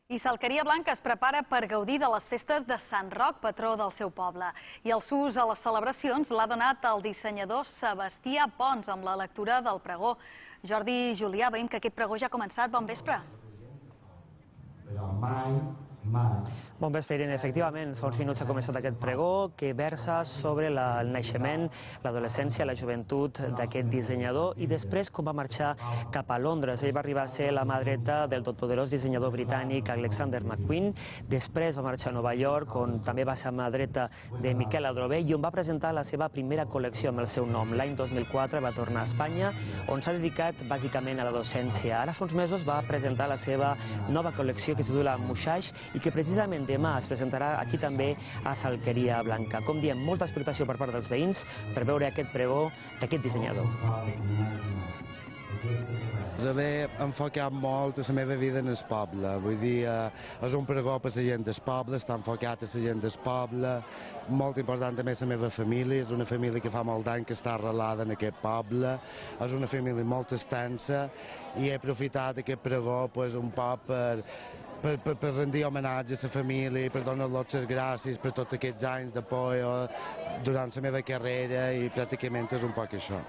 I S'Alqueria Blanca es prepara per gaudir de les festes de Sant Roc, patró del seu poble. I el sus a les celebracions l'ha donat el dissenyador Sebastià Pons amb la lectura del pregó. Jordi Julià, veiem que aquest pregó ja ha començat. Bon vespre. Bon vespre, Irene. Efectivament, fa uns minuts ha començat aquest pregó que versa sobre el naixement, l'adolescència, la joventut d'aquest dissenyador i després com va marxar cap a Londres. Ell va arribar a ser la mà dreta del totpoderós dissenyador britànic Alexander McQueen. Després va marxar a Nova York, on també va ser mà dreta de Miquel Adrover i on va presentar la seva primera col·lecció amb el seu nom. L'any 2004 va tornar a Espanya, on s'ha dedicat bàsicament a la docència. Ara fa uns mesos va presentar la seva nova col·lecció que es titula Muixaix i que precisament demà es presentarà aquí també a S'Alqueria Blanca. Com diem, molta expectació per part dels veïns per veure aquest pregó d'aquest dissenyador. Haver enfocat molt la meva vida en el poble, vull dir, és un pregó per la gent del poble, està enfocat a la gent del poble, molt important també la meva família, és una família que fa molt d'any que està arrelada en aquest poble, és una família molt extensa i he aprofitat aquest pregó un poc per rendir homenatge a la família, per donar-los les gràcies per tots aquests anys d'apoyo durant la meva carrera i pràcticament és un poc això.